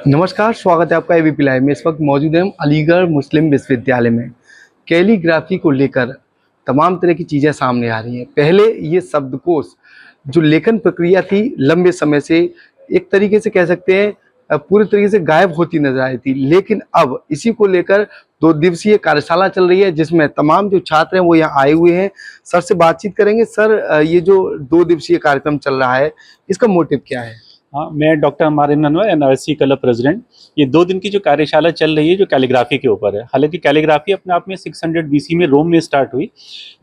नमस्कार, स्वागत है आपका एबीपी लाइव में। इस वक्त मौजूद हैं हम अलीगढ़ मुस्लिम विश्वविद्यालय में। कैलीग्राफी को लेकर तमाम तरह की चीज़ें सामने आ रही हैं। पहले ये शब्दकोश जो लेखन प्रक्रिया थी लंबे समय से एक तरीके से कह सकते हैं पूरी तरीके से गायब होती नजर आई थी, लेकिन अब इसी को लेकर 2 दिवसीय कार्यशाला चल रही है जिसमें तमाम जो छात्र हैं वो यहाँ आए हुए हैं। सर से बातचीत करेंगे। सर, ये जो 2 दिवसीय कार्यक्रम चल रहा है इसका मोटिव क्या है? हाँ, मैं doctor Amarin Anwar, NRC club president. ये 2 दिन की जो कार्यशाला चल रही है जो कैलीग्राफी के ऊपर है। हालांकि कैलीग्राफी अपने आप में 600 बीसी में रोम में स्टार्ट हुई,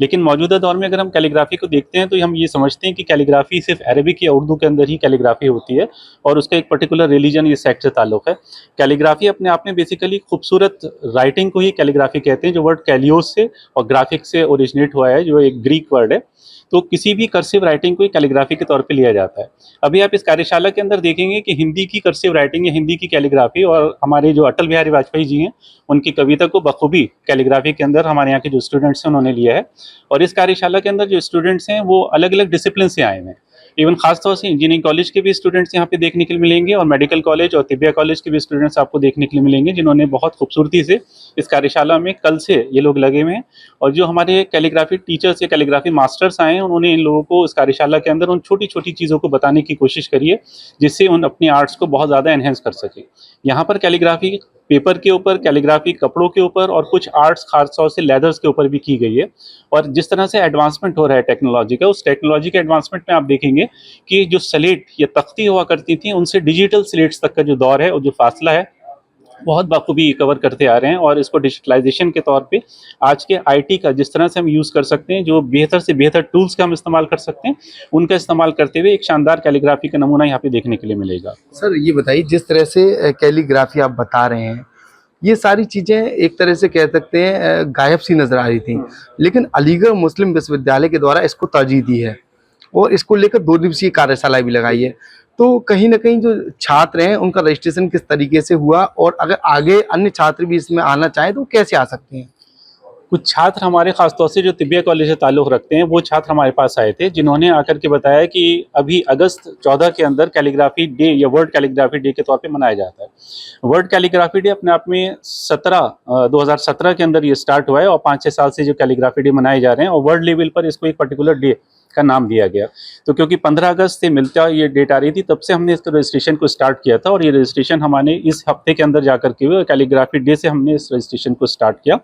लेकिन मौजूदा दौर में अगर हम कैलीग्राफी को देखते हैं तो हम ये समझते हैं कि कैलीग्राफी सिर्फ अरबिक या उर्दू के अंदर ही कैलीग्राफी होती है और उसका एक पर्टिकुलर रिलीजन या सेक्ट से ताल्लुक है। कैलीग्राफी अपने आप में बेसिकली खूबसूरत राइटिंग को ही कैलीग्राफी कहते हैं, जो वर्ड कैलियोस से और ग्राफिक से ओरिजिनेट हुआ है, जो एक ग्रीक वर्ड है। तो किसी भी कर्सिव राइटिंग को कैलीग्राफी के तौर पे लिया जाता है। अभी आप इस कार्यशाला के अंदर देखेंगे कि हिंदी की कर्सिव राइटिंग या हिंदी की कैलीग्राफी, और हमारे जो अटल बिहारी वाजपेयी जी हैं उनकी कविता को बखूबी कैलीग्राफी के अंदर हमारे यहाँ के जो स्टूडेंट्स हैं उन्होंने लिया है। और इस कार्यशाला के अंदर जो स्टूडेंट्स हैं वो अलग अलग डिसिप्लिन से आए हैं। इवन खासतौर से इंजीनियरिंग कॉलेज के भी स्टूडेंट्स यहाँ पे देखने के लिए मिलेंगे और मेडिकल कॉलेज और तिब्बिया कॉलेज के भी स्टूडेंट्स आपको देखने के लिए मिलेंगे, जिन्होंने बहुत खूबसूरती से इस कार्यशाला में कल से ये लोग लगे हुए हैं। और जो हमारे कैलीग्राफी टीचर्स या कैलीग्राफी मास्टर्स आए हैं उन्होंने इन लोगों को इस कार्यशाला के अंदर उन छोटी छोटी चीज़ों को बताने की कोशिश करी है, जिससे उन अपनी आर्ट्स को बहुत ज़्यादा एनहेंस कर सके। यहाँ पर कैलीग्राफी पेपर के ऊपर, कैलीग्राफी कपड़ों के ऊपर और कुछ आर्ट्स खासतौर से लेदर्स के ऊपर भी की गई है। और जिस तरह से एडवांसमेंट हो रहा है टेक्नोलॉजी का, उस टेक्नोलॉजी के एडवांसमेंट में आप देखेंगे कि जो स्लेट या तख्ती हुआ करती थी उनसे डिजिटल स्लेट्स तक का जो दौर है और जो फासला है बहुत बखूबी कवर करते आ रहे हैं। और इसको डिजिटलाइजेशन के तौर पे आज के आईटी का जिस तरह से हम यूज़ कर सकते हैं, जो बेहतर से बेहतर टूल्स का हम इस्तेमाल कर सकते हैं, उनका इस्तेमाल करते हुए एक शानदार कैलीग्राफी का नमूना यहाँ पे देखने के लिए मिलेगा। सर, ये बताइए, जिस तरह से कैलीग्राफी आप बता रहे हैं ये सारी चीज़ें एक तरह से कह सकते हैं गायब सी नज़र आ रही थी, लेकिन अलीगढ़ मुस्लिम विश्वविद्यालय के द्वारा इसको तरजीह दी है और इसको लेकर 2 दिवसीय कार्यशाला भी लगाई है। तो कहीं न कहीं जो छात्र हैं उनका रजिस्ट्रेशन किस तरीके से हुआ और अगर आगे अन्य छात्र भी इसमें आना चाहें तो कैसे आ सकते हैं? कुछ छात्र हमारे खासतौर से जो तिब्बिया कॉलेज से ताल्लुक़ रखते हैं, वो छात्र हमारे पास आए थे, जिन्होंने आकर के बताया कि अभी अगस्त 14 के अंदर कैलीग्राफी डे या वर्ल्ड कैलीग्राफी डे के तौर पे मनाया जाता है। वर्ल्ड कैलीग्राफी डे अपने आप में 2017 के अंदर ये स्टार्ट हुआ है और 5-6 साल से जो कैलीग्राफी डे मनाए जा रहे हैं और वर्ल्ड लेवल पर इसको एक पर्टिकुलर डे का नाम दिया गया। तो क्योंकि 15 अगस्त से मिलता ये डेट आ रही थी, तब से हमने इस रजिस्ट्रेशन को स्टार्ट किया था और ये रजिस्ट्रेशन हमारे इस हफ्ते के अंदर जाकर के हुए कैलीग्राफी डे से हमने इस रजिस्ट्रेशन को स्टार्ट किया।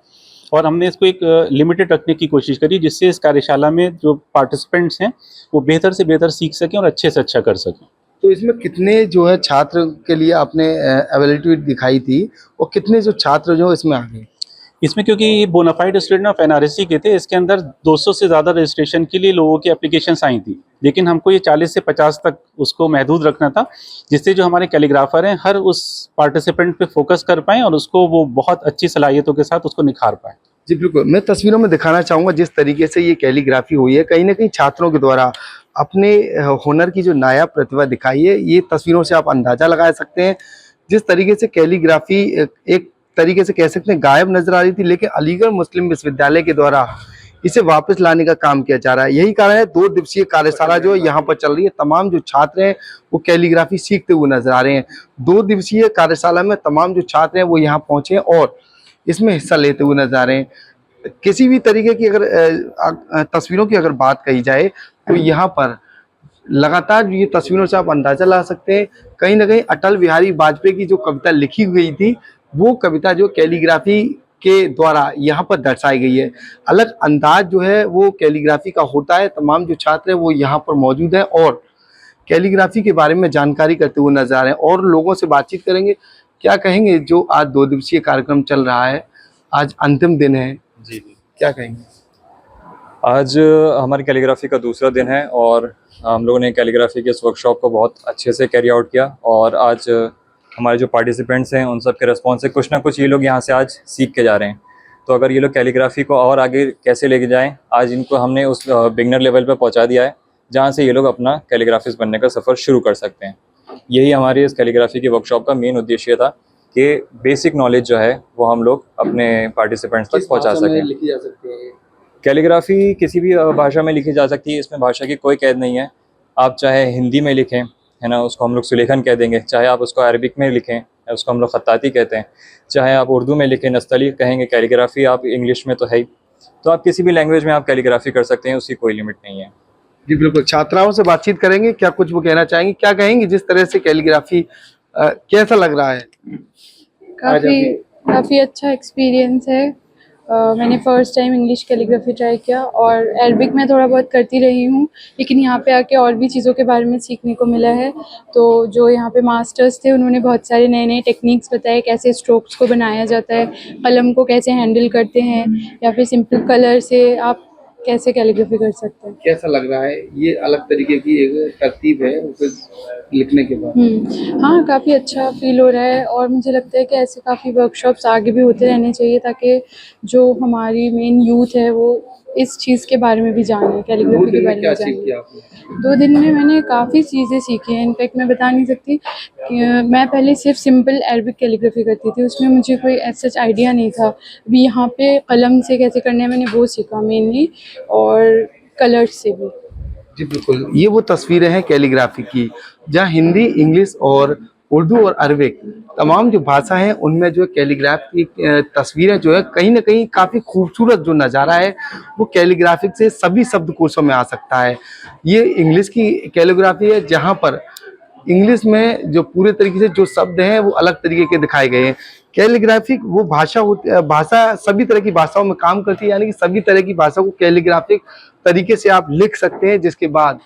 और हमने इसको एक लिमिटेड रखने की कोशिश करी, जिससे इस कार्यशाला में जो पार्टिसिपेंट्स हैं वो बेहतर से बेहतर सीख सकें और अच्छे से अच्छा कर सकें। तो इसमें कितने जो है छात्र के लिए आपने अवेलेबिलिटी दिखाई थी और कितने जो छात्र जो इसमें आ गए? इसमें क्योंकि बोनाफाइड स्टूडेंट ऑफ एनआरएससी के थे, इसके अंदर 200 से ज़्यादा रजिस्ट्रेशन के लिए लोगों की एप्लीकेशंस आई थी, लेकिन हमको ये 40 से 50 तक उसको महदूद रखना था, जिससे जो हमारे कैलीग्राफर हैं हर उस पार्टिसिपेंट पे फोकस कर पाएँ और उसको वो बहुत अच्छी सलाहियतों के साथ उसको निखार पाएँ। जी बिल्कुल, मैं तस्वीरों में दिखाना चाहूँगा जिस तरीके से ये कैलीग्राफी हुई है, कहीं न कहीं छात्रों के द्वारा अपने हुनर की जो नायाब प्रतिभा दिखाई है, ये तस्वीरों से आप अंदाज़ा लगा सकते हैं। जिस तरीके से कैलीग्राफी एक तरीके से कह सकते हैं गायब नज़र आ रही थी, लेकिन अलीगढ़ मुस्लिम विश्वविद्यालय के द्वारा इसे वापस लाने का काम किया जा रहा है। यही कारण है 2 दिवसीय कार्यशाला जो है यहाँ पर चल रही है। तमाम जो छात्र हैं वो कैलीग्राफी सीखते हुए नज़र आ रहे हैं। 2 दिवसीय कार्यशाला में तमाम जो छात्र हैं वो यहाँ पहुँचे हैं और इसमें हिस्सा लेते हुए नज़र आ रहे हैं। किसी भी तरीके की अगर तस्वीरों की अगर बात कही जाए तो यहाँ पर लगातार ये तस्वीरों से आप अंदाज़ा ला सकते हैं, कहीं न कहीं अटल बिहारी वाजपेयी की जो कविता लिखी गई थी, वो कविता जो कैलीग्राफी के द्वारा यहाँ पर दर्शाई गई है। अलग अंदाज़ जो है वो कैलीग्राफी का होता है। तमाम जो छात्र हैं वो यहाँ पर मौजूद हैं और कैलीग्राफी के बारे में जानकारी करते हुए नज़र आ रहे हैं और लोगों से बातचीत करेंगे। क्या कहेंगे जो आज 2 दिवसीय कार्यक्रम चल रहा है, आज अंतिम दिन है? जी, जी। क्या कहेंगे? आज हमारी कैलीग्राफी का दूसरा दिन है और हम लोगों ने कैलीग्राफी के इस वर्कशॉप को बहुत अच्छे से कैरी आउट किया और आज हमारे जो पार्टिसिपेंट्स हैं उन सब के रिस्पॉन्स से कुछ ना कुछ ये लोग यहाँ से आज सीख के जा रहे हैं। तो अगर ये लोग कैलीग्राफी को और आगे कैसे लेके जाएं, आज इनको हमने उस बिगनर लेवल पर पहुँचा दिया है, जहाँ से ये लोग अपना कैलीग्राफिस्ट बनने का सफ़र शुरू कर सकते हैं। यही हमारी इस कैलीग्राफी की वर्कशॉप का मेन उद्देश्य था कि बेसिक नॉलेज जो है वो हम लोग अपने पार्टिसिपेंट्स तक पहुँचा सकें। लिखी जा सकती है कैलीग्राफी किसी भी भाषा में लिखी जा सकती है, इसमें भाषा की कोई कैद नहीं है। आप चाहे हिंदी में लिखें, है ना, उसको हम लोग सुलेखन कह देंगे, चाहे आप उसको अरबिक में लिखें उसको हम लोग खत्ताती कहते हैं। चाहे आप उर्दू में लिखें, नस्तली कहेंगे, कैलीग्राफी आप इंग्लिश में तो है ही, तो आप किसी भी लैंग्वेज में आप कैलीग्राफी कर सकते हैं, उसकी कोई लिमिट नहीं है। जी बिल्कुल, छात्राओं से बातचीत करेंगे, क्या कुछ वो कहना चाहेंगी, क्या कहेंगी जिस तरह से कैलीग्राफी कैसा लग रहा है? काफ़ी अच्छा एक्सपीरियंस है। मैंने first time English calligraphy try किया और अरबिक मैं थोड़ा बहुत करती रही हूँ, लेकिन यहाँ पे आके और भी चीज़ों के बारे में सीखने को मिला है। तो जो यहाँ पे मास्टर्स थे उन्होंने बहुत सारे नए नए टेक्निक्स बताए, कैसे स्ट्रोक्स को बनाया जाता है, कलम को कैसे हैंडल करते हैं, या फिर सिंपल कलर से आप कैसे कैलीग्राफी कर सकते हैं। कैसा लग रहा है? ये अलग तरीके की एक तरतीब है उसे लिखने के बाद। हाँ, काफ़ी अच्छा फील हो रहा है और मुझे लगता है कि ऐसे काफ़ी वर्कशॉप्स आगे भी होते रहने चाहिए, ताकि जो हमारी मेन यूथ है वो इस चीज़ के बारे में भी जाने, कैलीग्राफी के बारे क्या में सीख जाने। किया आपने? 2 दिन में मैंने काफ़ी चीज़ें सीखी हैं। इनफैक्ट मैं बता नहीं सकती कि मैं पहले सिर्फ सिंपल अरबिक कैलीग्राफी करती थी, उसमें मुझे कोई ऐसा सच आइडिया नहीं था। अभी यहाँ पे कलम से कैसे करना है मैंने वो सीखा मेनली, और कलर्स से भी। जी बिल्कुल, ये वो तस्वीरें हैं कैलीग्राफी की, जहाँ हिंदी, इंग्लिश और उर्दू और अरबिक तमाम जो भाषा हैं उनमें जो कैलीग्राफी की तस्वीरें जो है कहीं न कहीं काफ़ी खूबसूरत जो नज़ारा है वो कैलीग्राफी से सभी शब्दकोशों में आ सकता है। ये इंग्लिश की कैलीग्राफी है जहाँ पर इंग्लिश में जो पूरे तरीके से जो शब्द हैं वो अलग तरीके के दिखाए गए हैं। कैलीग्राफिक वो भाषा होती है, भाषा सभी तरह की भाषाओं में काम करती है, यानी कि सभी तरह की भाषा को कैलीग्राफिक तरीके से आप लिख सकते हैं, जिसके बाद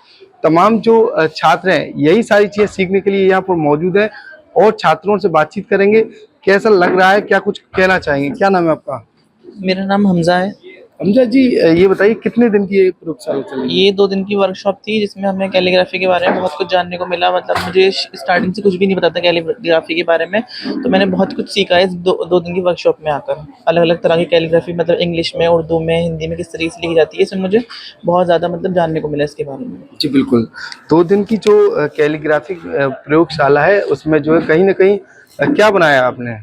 तमाम जो छात्र हैं यही सारी चीज़ें सीखने के लिए यहाँ पर मौजूद हैं और छात्रों से बातचीत करेंगे। कैसा लग रहा है, क्या कुछ कहना चाहेंगे? क्या नाम है आपका? मेरा नाम हमज़ा है। हमजा जी, ये बताइए कितने दिन की ये प्रयोगशाला चलेगी? ये 2 दिन की वर्कशॉप थी जिसमें हमें कैलीग्राफी के बारे में बहुत कुछ जानने को मिला। मतलब मुझे स्टार्टिंग से कुछ भी नहीं पता था कैलीग्राफी के बारे में, तो मैंने बहुत कुछ सीखा है इस 2 दिन की वर्कशॉप में आकर। अलग-अलग तरह की कैलीग्राफी, मतलब इंग्लिश में, उर्दू में, हिंदी में किस तरीके से लिखी जाती है, इसमें मुझे बहुत ज़्यादा मतलब जानने को मिला इसके बारे में। जी बिल्कुल, 2 दिन की जो कैलीग्राफी प्रयोगशाला है उसमें जो है कहीं न कहीं क्या बनाया आपने?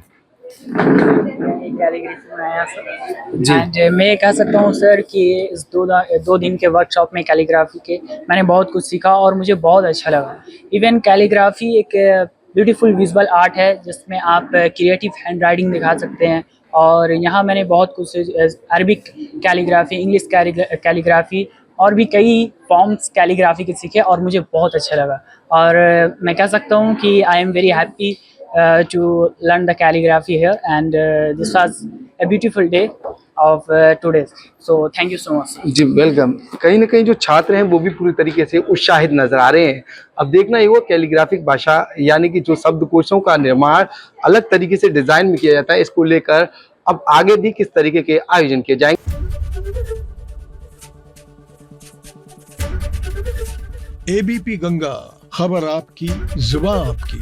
कैलीग्राफी बनाया सर। एंड मैं कह सकता हूँ सर कि इस 2 दिन के वर्कशॉप में कैलीग्राफी के मैंने बहुत कुछ सीखा और मुझे बहुत अच्छा लगा। इवन कैलीग्राफी एक ब्यूटीफुल विजुअल आर्ट है जिसमें आप क्रिएटिव हैंड राइटिंग दिखा सकते हैं, और यहाँ मैंने बहुत कुछ अरबिक कैलीग्राफी, इंग्लिश कैलीग्राफी और भी कई फॉर्म्स कैलीग्राफी के सीखे और मुझे बहुत अच्छा लगा। और मैं कह सकता हूँ कि I am very happy to learn the calligraphy here, and this was a beautiful day of today. So thank you so much. जी वेलकम। कहीं न कहीं जो छात्र हैं वो भी पूरी तरीके से उत्साहित नजर आ रहे हैं। अब देखना ये वो कैलीग्राफिक भाषा यानी कि जो शब्दकोशों का निर्माण अलग तरीके से डिजाइन में किया जाता है, इसको लेकर अब आगे भी किस तरीके के आयोजन किए जाएंगे। एबीपी गंगा, खबर आपकी, जुबान आपकी।